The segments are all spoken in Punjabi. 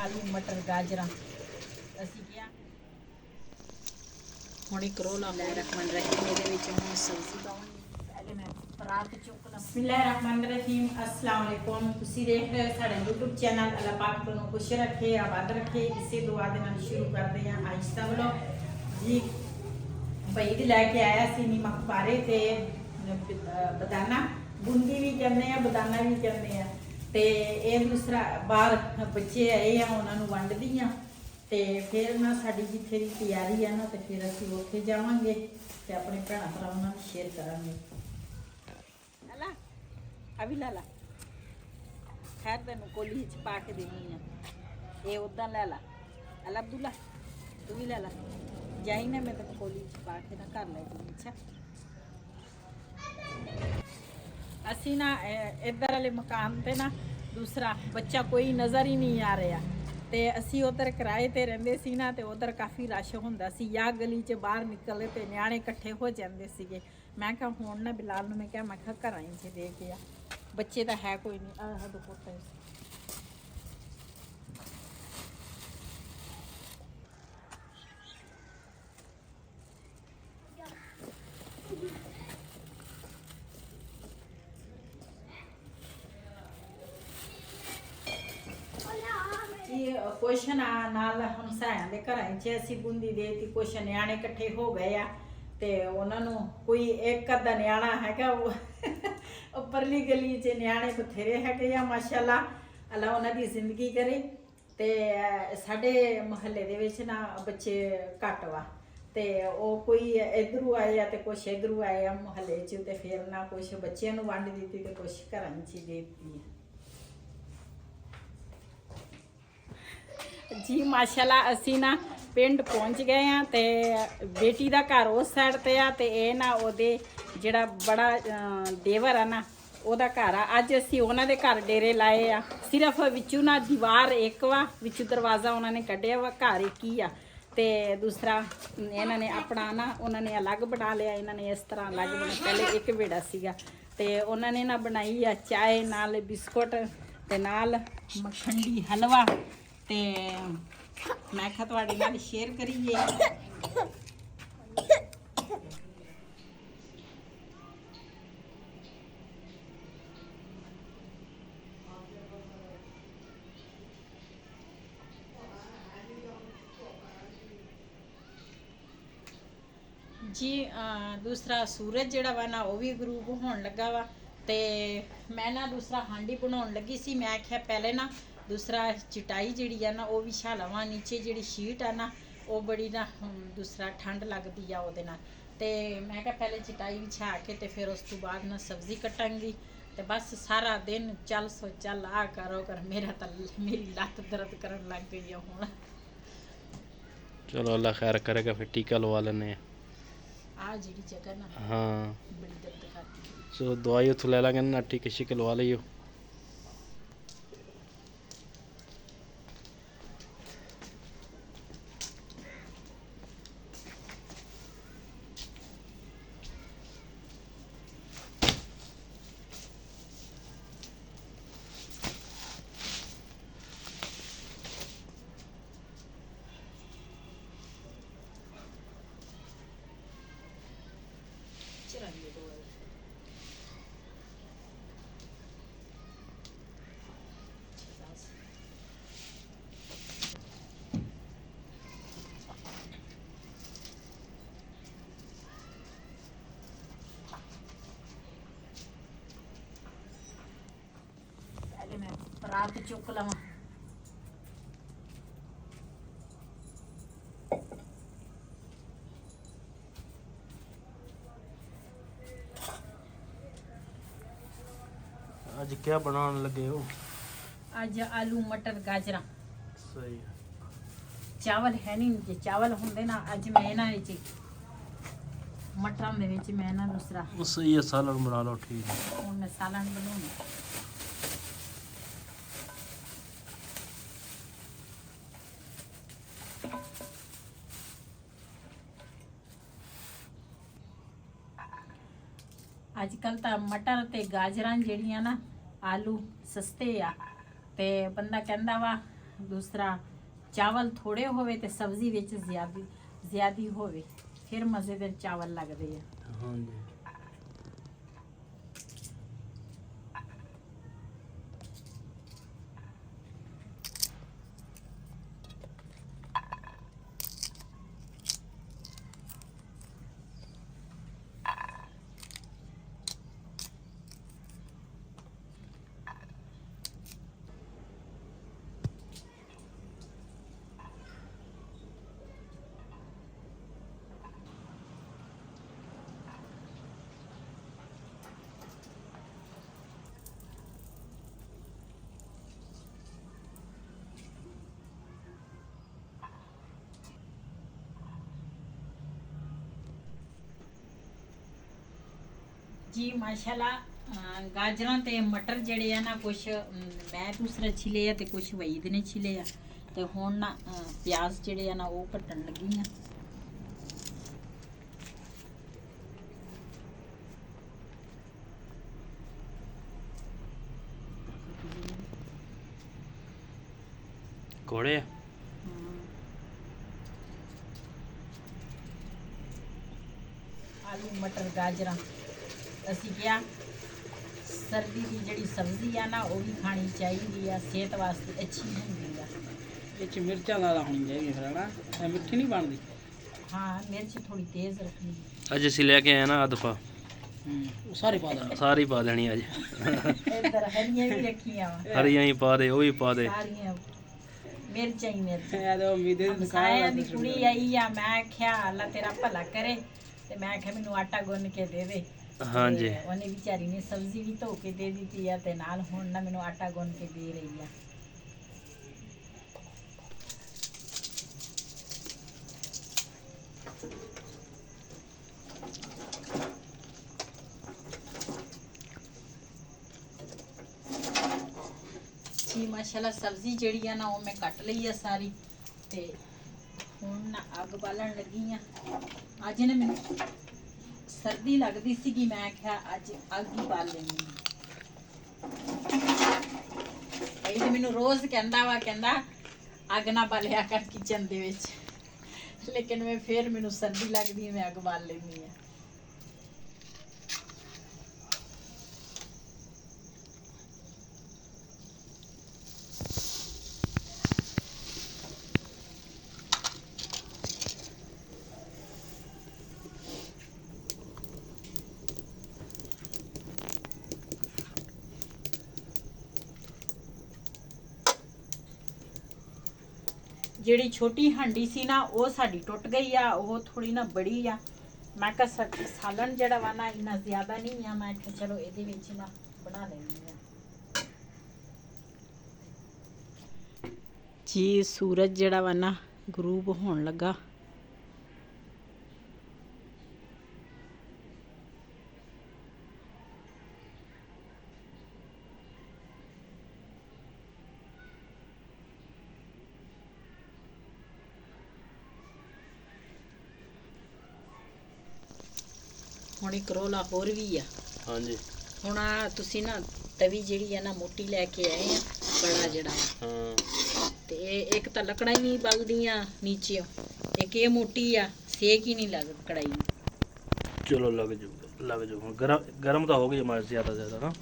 आलू मटर गाजरा ਅਸੀਂ ਕਿਹਾ ਹੁਣ ਇੱਕ ਰੋਲਾ ਲੈ ਰਹਿਮਾਨ ਰਹੀਮ ਇਹਦੇ ਵਿੱਚ ਹੁਣ ਸਬਜ਼ੀ ਪਾਵਾਂਗੇ। ਪਹਿਲੇ ਮੈਂ ਪਰਾਤ ਚੁੱਕ ਲਾਂ। ਬਿਸਮਿल्लाहिर्रहमानिर्रहीम अस्सलाम वालेकुम। ਤੁਸੀਂ ਦੇਖ ਰਹੇ ਹੋ ਸਾਡੇ YouTube ਚੈਨਲ ਅੱਲਾਹ ਪਾਕ ਤੁਹਾਨੂੰ ਖੁਸ਼ ਰੱਖੇ ਆਬਾਦ ਰੱਖੇ। ਇਸੇ ਦੁਆ ਦੇ ਨਾਲ ਸ਼ੁਰੂ ਕਰਦੇ ਹਾਂ ਆਇਸ਼ਤਾ ਵੱਲੋਂ ਜੀ। ਭਾਈ ਦੀ ਲੈ ਕੇ ਆਇਆ ਸੀ ਨੀਮਕ ਪਾਰੇ ਤੇ ਬਦਾਨਾ ਬੂੰਦੀ ਵੀ ਕਹਿੰਦੇ ਆ ਬਦਾਨਾ ਵੀ ਕਹਿੰਦੇ ਆ ਤੇ ਇਹ ਦੂਸਰਾ ਬਾਹਰ ਬੱਚੇ ਆਏ ਆ ਉਹਨਾਂ ਨੂੰ ਵੰਡਦੀ ਆ ਤੇ ਫਿਰ ਨਾ ਸਾਡੀ ਜਿੱਥੇ ਦੀ ਤਿਆਰੀ ਆ ਨਾ ਤੇ ਫਿਰ ਅਸੀਂ ਉੱਥੇ ਜਾਵਾਂਗੇ ਤੇ ਆਪਣੇ ਭੈਣਾਂ ਭਰਾਵਾਂ ਨਾਲ ਸ਼ੇਅਰ ਕਰਾਂਗੇ। ਅੱਲਾ ਅਭੀ ਲਾ ਲਾ ਖੈਰ ਤੈਨੂੰ ਕੋਲੀ ਚ ਪਾ ਕੇ ਦੇਣੀ ਆ ਇਹ ਉਦਾਂ ਲੈ ਲਾ। ਅੱਲਾ ਅਬਦੁੱਲਾ ਤੂੰ ਵੀ ਲੈ ਲਾ ਜਾਈ ਨਾ ਮੈਂ ਤੈਨੂੰ ਕੋਲੀ ਚ ਪਾ ਕੇ ਨਾ ਘਰ ਲੈ ਜਾਊਂਗੀ। ਅੱਛਾ ਅਸੀਂ ਨਾ ਇੱਧਰ ਵਾਲੇ ਮਕਾਨ ਤੇ ਨਾ ਦੂਸਰਾ ਬੱਚਾ ਕੋਈ ਨਜ਼ਰ ਹੀ ਨਹੀਂ ਆ ਰਿਹਾ ਤੇ ਅਸੀਂ ਉਧਰ ਕਿਰਾਏ ਤੇ ਰਹਿੰਦੇ ਸੀ ਨਾ ਤੇ ਉਧਰ ਕਾਫੀ ਰਸ਼ ਹੁੰਦਾ ਸੀ ਜਾਂ ਗਲੀ 'ਚ ਬਾਹਰ ਨਿਕਲੇ ਤੇ ਨਿਆਣੇ ਇਕੱਠੇ ਹੋ ਜਾਂਦੇ ਸੀਗੇ। ਮੈਂ ਕਿਹਾ ਹੁਣ ਨਾ ਬਿਲਾਲ ਨੂੰ ਮੈਂ ਕਿਹਾ ਘਰਾਂ 'ਚ ਦੇ ਕੇ ਆ ਬੱਚੇ ਤਾਂ ਹੈ ਕੋਈ ਨਹੀਂ ਆਹ ਦੋ ਪੁੱਤ ਕੁਛ ਨਾਲ ਹਮਸਾਇਆਂ ਦੇ ਘਰਾਂ 'ਚ ਅਸੀਂ ਬੂੰਦੀ ਦੇਤੀ। ਕੁਛ ਨਿਆਣੇ ਇਕੱਠੇ ਹੋ ਗਏ ਆ ਤੇ ਉਹਨਾਂ ਨੂੰ ਕੋਈ ਇੱਕ ਅੱਧਾ ਨਿਆਣਾ ਹੈਗਾ ਉਹ ਉੱਪਰਲੀ ਗਲੀ 'ਚ ਨਿਆਣੇ ਬਥੇਰੇ ਹੈਗੇ ਆ ਮਾਸ਼ਾਅੱਲਾ ਅੱਲਾ ਉਹਨਾਂ ਦੀ ਜ਼ਿੰਦਗੀ ਕਰੇ। ਤੇ ਸਾਡੇ ਮੁਹੱਲੇ ਦੇ ਵਿੱਚ ਨਾ ਬੱਚੇ ਘੱਟ ਵਾ ਤੇ ਉਹ ਕੋਈ ਇਧਰੋਂ ਆਏ ਆ ਤੇ ਕੁਛ ਇਧਰੋਂ ਆਏ ਆ ਮੁਹੱਲੇ 'ਚ ਤੇ ਫਿਰ ਨਾ ਕੁਛ ਬੱਚਿਆਂ ਨੂੰ ਵੰਡ ਦਿੱਤੀ ਤੇ ਕੁਛ ਘਰਾਂ 'ਚ ਦੇ ਦਿੱਤੀ ਜੀ। ਮਾਸ਼ਾਅੱਲਾ ਅਸੀਂ ਨਾ ਪਿੰਡ ਪਹੁੰਚ ਗਏ ਆ ਤੇ ਬੇਟੀ ਦਾ ਘਰ ਉਸ ਸਾਈਡ ਤੇ ਆ ਤੇ ਇਹ ਨਾ ਉਹਦੇ ਜਿਹੜਾ ਬੜਾ ਦੇਵਰ ਆ ਨਾ ਉਹਦਾ ਘਰ ਆ। ਅੱਜ ਅਸੀਂ ਉਹਨਾਂ ਦੇ ਘਰ ਡੇਰੇ ਲਾਏ ਆ। ਸਿਰਫ ਵਿੱਚੋਂ ਨਾ ਦੀਵਾਰ ਇੱਕ ਵਾ ਵਿੱਚੋਂ ਦਰਵਾਜ਼ਾ ਉਹਨਾਂ ਨੇ ਕੱਢਿਆ ਵਾ ਘਰ ਇੱਕ ਹੀ ਆ ਤੇ ਦੂਸਰਾ ਇਹਨਾਂ ਨੇ ਆਪਣਾ ਨਾ ਉਹਨਾਂ ਨੇ ਅਲੱਗ ਬਣਾ ਲਿਆ। ਇਹਨਾਂ ਨੇ ਇਸ ਤਰ੍ਹਾਂ ਅਲੱਗ ਬਣਾ ਪਹਿਲੇ ਇੱਕ ਵਿਹੜਾ ਸੀਗਾ ਤੇ ਉਹਨਾਂ ਨੇ ਨਾ ਬਣਾਈ ਆ ਚਾਹ ਨਾਲ ਬਿਸਕੁਟ ਤੇ ਨਾਲ ਮੱਖਣੀ ਹਲਵਾ ਤੇ ਮੈਂ ਕਿਹਾ ਤੁਹਾਡੇ ਨਾਲ ਸ਼ੇਅਰ ਕਰੀਏ। ਜੀ ਦੂਸਰਾ ਸੂਰਜ ਜਿਹੜਾ ਵਾ ਨਾ ਉਹ ਵੀ ਗਰੂਬ ਹੋਣ ਲੱਗਾ ਵਾ ਤੇ ਮੈਂ ਨਾ ਦੂਸਰਾ ਹਾਂਡੀ ਬਣਾਉਣ ਲੱਗੀ ਸੀ। ਮੈਂ ਆਖਿਆ ਪਹਿਲੇ ਨਾ ਦੂਸਰਾ ਚਟਾਈ ਜਿਹੜੀ ਆ ਨਾ ਉਹ ਵਿਛਾ ਲਵਾਂ। ਨੀਚੇ ਜਿਹੜੀ ਸ਼ੀਟ ਆ ਨਾ ਉਹ ਬੜੀ ਨਾ ਦੂਸਰਾ ਠੰਡ ਲੱਗਦੀ ਆ ਉਹਦੇ ਨਾਲ ਤੇ ਮੈਂ ਕਿਹਾ ਪਹਿਲੇ ਚਟਾਈ ਵਿਛਾ ਕੇ ਤੇ ਫਿਰ ਉਸ ਤੋਂ ਬਾਅਦ ਨਾ ਸਬਜ਼ੀ ਕੱਟਾਂਗੀ ਤੇ ਬਸ ਸਾਰਾ ਦਿਨ ਚੱਲ ਸੋ ਚੱਲ ਆ ਕਰੋ ਕਰ ਮੇਰਾ ਤਾਂ ਮੇਰੀ ਲੱਤ ਦਰਦ ਕਰਨ ਲੱਗ ਗਈ ਆ ਹੁਣ। ਚਲੋ ਅੱਲਾ ਖੈਰ ਕਰੇਗਾ ਫਿਰ ਟੀਕਾ ਲਵਾ ਲੈਣੇ ਆ ਜਿਹੜੀ ਜਗ੍ਹਾ ਨਾ ਹਾਂ ਬੜੀ ਦਰਦ ਕਰਦੀ ਸੋ ਦਵਾਈ ਉੱਥੋਂ ਲੈ ਲਾਂਗੇ ਨਾ ਟੀਕੇ ਸ਼ੀਕੇ ਲਵਾ ਲਈਓ। ਮੈਂ ਪਰਾਤ ਚੁੱਕ ਲਵਾਂ। ਅੱਜ ਕੀ ਬਣਾਉਣ ਲੱਗੇ ਹੋ? ਅੱਜ ਆਲੂ ਮਟਰ ਗਾਜਰਾ। ਸਹੀ ਹੈ। ਚਾਵਲ ਹੈ ਨਹੀਂ ਜੇ ਚਾਵਲ ਹੁੰਦੇ ਨਾ ਅੱਜ ਮੈਂ ਇਹਨਾਂ ਵਿੱਚ ਮਟਰਾਂ ਦੇ ਵਿੱਚ ਮੈਂ ਨਾ ਦੂਸਰਾ ਸਹੀ ਹੈ ਸਾਲਨ ਬਣਾ ਲਓ। ਠੀਕ ਹੈ ਹੁਣ ਮੈਂ ਸਾਲਨ ਬਣਾਉਣਾ। अजकल तो मटर ते गाजरां जेड़ियां ना आलू सस्ते आ ते बंदा कहंदा वा ਦੂਸਰਾ ਚਾਵਲ ਥੋੜੇ ਹੋਵੇ ਤੇ ਸਬਜ਼ੀ ਵਿੱਚ ਜ਼ਿਆਦੀ ਹੋਵੇ, ਫਿਰ ਮਜ਼ੇਦਾਰ ਚਾਵਲ ਲੱਗਦੇ ਆ। ਹਾਂਜੀ ਜੀ ਮਾਸ਼ਾਅੱਲਾ, ਗਾਜਰਾਂ ਤੇ ਮਟਰ ਜਿਹੜੇ ਆ ਨਾ ਕੁਛ ਮੈਂ ਦੂਸਰਾ ਛਿਲੇ ਆ ਤੇ ਕੁਛ ਵਈਦ ਨੇ ਛਿਲੇ ਆ, ਤੇ ਹੁਣ ਨਾ ਪਿਆਜ਼ ਜਿਹੜੇ ਆ ਨਾ ਉਹ ਕੱਟਣ ਲੱਗੀ ਆ। ਕੋੜੇ ਆ ਆਲੂ ਮਟਰ ਗਾਜਰਾਂ, ਅਸੀਂ ਕਿਹਾ ਸਰਦੀ ਦੀ ਜਿਹੜੀ ਸਬਜ਼ੀ ਆ ਨਾ ਉਹ ਵੀ ਖਾਣੀ ਚਾਹੀਦੀ ਆ, ਸਿਹਤ ਵਾਸਤੇ ਅੱਛੀ ਹੁੰਦੀ ਆ। ਇਹ ਚ ਮਿਰਚਾਂ ਜ਼ਿਆਦਾ ਹੋਣੀ ਚਾਹੀਦੀਆਂ ਫਿਰ ਹਨਾ, ਇਹ ਮਿੱਠੀ ਨਹੀਂ ਬਣਦੀ। ਹਾਂ, ਮਿਰਚ ਥੋੜੀ ਤੇਜ਼ ਰੱਖਣੀ। ਅੱਜ ਅਸੀਂ ਲੈ ਕੇ ਆਏ ਨਾ ਅਦਫਾ, ਉਹ ਸਾਰੇ ਪਾ ਦੇਣਾ। ਸਾਰੀ ਪਾ ਦੇਣੀ ਅੱਜ। ਇੱਧਰ ਹਰੀਆਂ ਵੀ ਰੱਖੀਆਂ ਵਾ, ਹਰੀਆਂ ਹੀ ਪਾ ਦੇ, ਉਹ ਵੀ ਪਾ ਦੇ। ਸਾਰੀਆਂ ਮਿਰਚਾਂ ਹੀ ਮਿਰਚ। ਇਹ ਤਾਂ ਉਮੀਦੇ ਦੀ ਸਾਰਿਆਂ ਦੀ ਕੁੜੀ ਆਈ ਆ, ਮੈਂ ਆਖਿਆ ਅੱਲਾ ਤੇਰਾ ਭਲਾ ਕਰੇ, ਤੇ ਮੈਂ ਆਖਿਆ ਮੈਨੂੰ ਆਟਾ ਗੁੰਨ ਕੇ ਦੇ ਦੇ। ਹਾਂਜੀ ਤੇ ਉਹਨੇ ਵਿਚਾਰੀ ਨੇ ਸਬਜ਼ੀ ਵੀ ਧੋ ਕੇ ਦੇ ਦਿੱਤੀ ਆ, ਤੇ ਨਾਲ ਹੁਣ ਨਾ ਮੈਨੂੰ ਆਟਾ ਗੁੰਨ ਕੇ ਦੇ ਰਹੀ ਆ। ਜੀ ਮਾਸ਼ਾਅੱਲਾ, ਸਬਜ਼ੀ ਜਿਹੜੀ ਆ ਨਾ ਉਹ ਮੈਂ ਕੱਟ ਲਈ ਆ ਸਾਰੀ, ਤੇ ਹੁਣ ਨਾ ਅੱਗ ਬਾਲਣ ਲੱਗੀ ਆ। ਅੱਜ ਨੇ ਮੈਨੂੰ ਸਰਦੀ ਲੱਗਦੀ ਸੀਗੀ, ਮੈਂ ਆਖਿਆ ਅੱਜ ਅੱਗ ਹੀ ਬਾਲ ਲੈਣੀ ਆ। ਇਹ ਤੇ ਮੈਨੂੰ ਰੋਜ਼ ਕਹਿੰਦਾ ਵਾ, ਕਹਿੰਦਾ ਅੱਗ ਨਾ ਬਾਲਿਆ ਕਰ ਕਿਚਨ ਦੇ ਵਿੱਚ, ਲੇਕਿਨ ਮੈਂ ਫਿਰ ਮੈਨੂੰ ਸਰਦੀ ਲੱਗਦੀ ਹੈ, ਮੈਂ ਅੱਗ ਬਾਲ ਲੈਂਦੀ ਆ। ਜਿਹੜੀ ਛੋਟੀ ਹਾਂਡੀ ਸੀ ਨਾ ਉਹ ਸਾਡੀ ਟੁੱਟ ਗਈ ਆ, ਉਹ ਥੋੜੀ ਨਾ ਬੜੀ ਆ। ਮੈਂ ਕਿਹਾ ਸਾਲਣ ਜਿਹੜਾ ਵਾ ਨਾ ਇੰਨਾ ਜ਼ਿਆਦਾ ਨਹੀਂ ਆ, ਮੈਂ ਕਿਹਾ ਚਲੋ ਇਹਦੇ ਵਿੱਚ ਨਾ ਬਣਾ ਲੈਂਦੀ ਆ। ਜੀ ਸੂਰਜ ਜਿਹੜਾ ਵਾ ਨਾ ਗਰੂਬ ਹੋਣ ਲੱਗਾ। ਹੁਣ ਇੱਕ ਰੋਲਾ ਹੋਰ ਵੀ ਆ। ਹਾਂਜੀ ਹੁਣ ਆ ਤੁਸੀਂ ਨਾ ਤਵੀ ਜਿਹੜੀ ਆ ਨਾ ਮੋਟੀ ਲੈ ਕੇ ਆਏ ਆ, ਬੜਾ ਜਿਹੜਾ, ਹਾਂ, ਤੇ ਇੱਕ ਤਾਂ ਲੱਕੜਾਂ ਹੀ ਨਹੀਂ ਬਲਦੀਆਂ ਨੀਚੇ, ਇੱਕ ਇਹ ਮੋਟੀ ਆ, ਸੇਕ ਹੀ ਨਹੀਂ ਲੱਗ ਕੜਾਈ ਨੂੰ। ਚਲੋ ਲੱਗ ਜਾਊ। ਹੁਣ ਗਰਮ ਤਾਂ ਹੋ ਗਈ ਮਾਰ ਜ਼ਿਆਦਾ ਨਾ।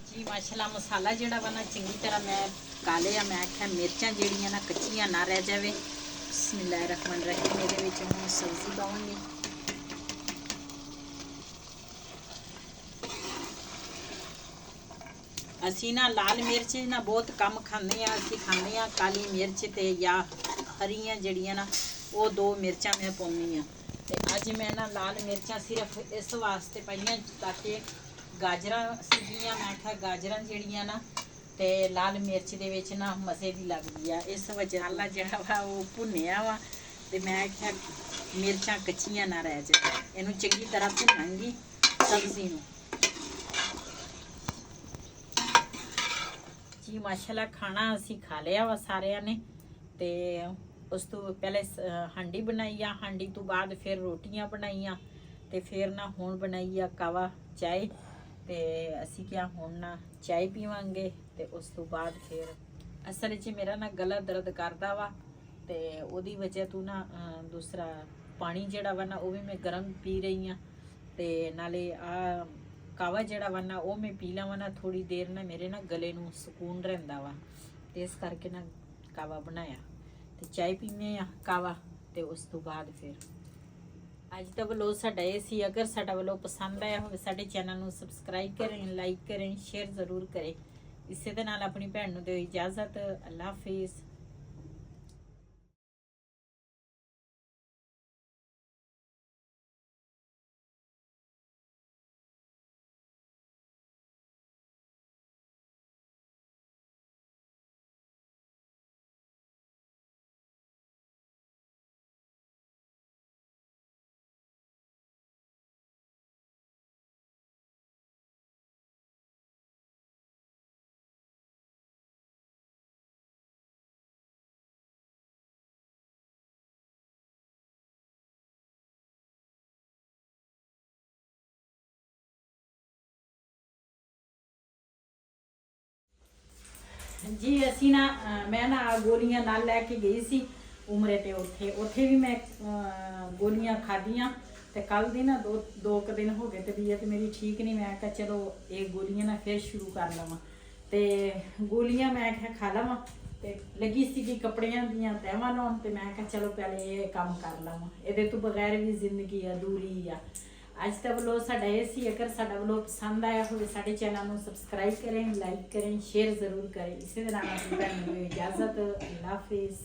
ਜੀ ਮਾਸ਼ਾਅੱਲਾ, ਮਸਾਲਾ ਜਿਹੜਾ ਵਾ ਨਾ ਚੰਗੀ ਤਰ੍ਹਾਂ ਮੈਂ ਪਕਾ ਲਿਆ। ਮੈਂ ਆਖਿਆ ਮਿਰਚਾਂ ਜਿਹੜੀਆਂ ਨਾ ਕੱਚੀਆਂ ਨਾ ਰਹਿ ਜਾਵੇ। ਬਿਸਮਿਲ੍ਲਾਹਿਰ ਰਹਿਮਾਨਿਰ ਰਹੀਮ। ਇਹਦੇ ਵਿੱਚ ਹੁਣ ਸਬਜ਼ੀ ਪਾਵਾਂਗੇ। ਅਸੀਂ ਨਾ ਲਾਲ ਮਿਰਚ ਨਾ ਬਹੁਤ ਕਮ ਖਾਂਦੇ ਆ, ਅਸੀਂ ਖਾਂਦੇ ਆ ਕਾਲੀ ਮਿਰਚ ਤੇ ਜਾਂ ਹਰੀਆਂ ਜਿਹੜੀਆਂ ਨਾ ਉਹ 2 ਮਿਰਚਾਂ ਮੈਂ ਪਾਉਂਦੀ ਆ। ਤੇ ਅੱਜ ਮੈਂ ਨਾ ਲਾਲ ਮਿਰਚਾਂ ਸਿਰਫ ਇਸ ਵਾਸਤੇ ਪਾਈਆਂ ਤਾਂ ਕਿ ਗਾਜਰਾਂ ਸੀਗੀਆਂ, ਮੈਂ ਕਿਹਾ ਗਾਜਰਾਂ ਜਿਹੜੀਆਂ ਨਾ ਤੇ ਲਾਲ ਮਿਰਚ ਦੇ ਵਿੱਚ ਨਾ ਮਜ਼ੇ ਦੀ ਲੱਗਦੀ ਆ। ਇਸ ਵਜ੍ਹਾ ਨਾਲ ਜਿਹੜਾ ਵਾ ਉਹ ਭੁੰਨਿਆ ਵਾ, ਤੇ ਮੈਂ ਕਿਹਾ ਮਿਰਚਾਂ ਕੱਚੀਆਂ ਨਾ ਰਹਿ ਜਾਣ, ਇਹਨੂੰ ਚੰਗੀ ਤਰ੍ਹਾਂ ਭੁੰਨਾਂਗੀ ਸਬਜ਼ੀ ਨੂੰ। ਜੀ ਮਾਸ਼ਾਅੱਲਾ, ਖਾਣਾ ਅਸੀਂ ਖਾ ਲਿਆ ਵਾ ਸਾਰਿਆਂ ਨੇ, ਤੇ ਉਸ ਤੋਂ ਪਹਿਲੇ ਹਾਂਡੀ ਬਣਾਈ ਆ, ਹਾਂਡੀ ਤੋਂ ਬਾਅਦ ਫਿਰ ਰੋਟੀਆਂ ਬਣਾਈਆਂ, ਤੇ ਫਿਰ ਨਾ ਹੁਣ ਬਣਾਈ ਆ ਕਾਵਾ ਚਾਹ। ਤੇ ਅਸੀਂ ਕਿਹਾ ਹੁਣ ਨਾ ਚਾਹ ਪੀਵਾਂਗੇ, ਤੇ ਉਸ ਤੋਂ ਬਾਅਦ ਫਿਰ ਅਸਲ ਵਿੱਚ ਮੇਰਾ ਨਾ ਗਲਾ ਦਰਦ ਕਰਦਾ ਵਾ ਤੇ ਉਹਦੀ ਵਜ੍ਹਾ ਤੋਂ ਨਾ ਦੂਸਰਾ ਪਾਣੀ ਜਿਹੜਾ ਵਾ ਨਾ ਉਹ ਵੀ ਮੈਂ ਗਰਮ ਪੀ ਰਹੀ ਆ ਤੇ ਨਾਲੇ ਆ ਕਾਵਾ ਜਿਹੜਾ ਵਾ ਨਾ ਉਹ ਮੈਂ ਪੀ ਲਵਾਂ ਨਾ ਥੋੜੀ ਦੇਰ ਨਾ ਮੇਰੇ ਨਾ ਗਲੇ ਨੂੰ ਸਕੂਨ ਰਹਿੰਦਾ ਵਾ ਤੇ ਇਸ ਕਰਕੇ ਨਾ ਕਾਵਾ ਬਣਾਇਆ ਤੇ ਚਾਹ ਪੀਨੇ ਆ ਕਾਵਾ ਤੇ ਉਸ ਤੋਂ ਬਾਅਦ ਫਿਰ ਅੱਜ ਦਾ ਵਲੋਗ ਸਾਡਾ ਇਹ ਸੀ। ਅਗਰ ਸਾਡਾ ਵਲੋਗ ਪਸੰਦ ਆਇਆ ਹੋਵੇ ਸਾਡੇ ਚੈਨਲ ਨੂੰ ਸਬਸਕ੍ਰਾਈਬ ਕरें, ਲਾਈਕ करें, ਸ਼ੇਅਰ ਜ਼ਰੂਰ ਕਰੇ। ਇਸੇ ਦੇ ਨਾਲ ਆਪਣੀ ਭੈਣ ਨੂੰ ਦਿਓ ਇਜਾਜ਼ਤ। ਅੱਲਾ ਹਾਫਿਜ਼। जी ਅਸੀਂ ਨਾ ਮੈਂ ਨਾ ਗੋਲੀਆਂ ਨਾਲ ਲੈ ਕੇ ਗਈ ਸੀ ਉਮਰੇ ਤੇ ਉੱਥੇ ਵੀ ਮੈਂ ਗੋਲੀਆਂ ਖਾਧੀਆਂ ਤੇ ਕੱਲ ਦੀ ਨਾ ਦੋ ਕੁ ਦਿਨ ਹੋ ਗਏ ਤਬੀਅਤ ਮੇਰੀ ਠੀਕ ਨਹੀਂ। ਮੈਂ ਕਿਹਾ ਚਲੋ ਇਹ ਗੋਲੀਆਂ ਨਾ ਫਿਰ ਸ਼ੁਰੂ ਕਰ ਲਵਾਂ ਤੇ ਗੋਲੀਆਂ ਮੈਂ ਕਿਹਾ ਖਾ ਲਵਾਂ ਤੇ ਲੱਗੀ ਸੀਗੀ ਕੱਪੜਿਆਂ ਦੀਆਂ ਤਹਿਵਾਂ ਲਾਉਣ ਤੇ ਮੈਂ ਕਿਹਾ ਚਲੋ ਪਹਿਲੇ ਇਹ ਕੰਮ ਕਰ ਲਵਾਂ, ਇਹਦੇ ਤੋਂ ਬਗੈਰ ਵੀ ਜ਼ਿੰਦਗੀ ਅਧੂਰੀ ਆ। ਅੱਜ ਦਾ ਵਲੋਗ ਸਾਡਾ ਇਹ ਸੀ। ਅਗਰ ਸਾਡਾ ਵਲੋਗ ਪਸੰਦ ਆਇਆ ਹੋਵੇ ਸਾਡੇ ਚੈਨਲ ਨੂੰ ਸਬਸਕ੍ਰਾਈਬ ਕरें, ਲਾਈਕ करें, ਸ਼ੇਅਰ ਜ਼ਰੂਰ ਕਰੇ। ਇਸੇ ਦੇ ਨਾਲ ਆਪਣੀ ਭੈਣ ਨੂੰ ਇਜਾਜ਼ਤ। ਅੱਲਾ ਹਾਫਿਜ਼।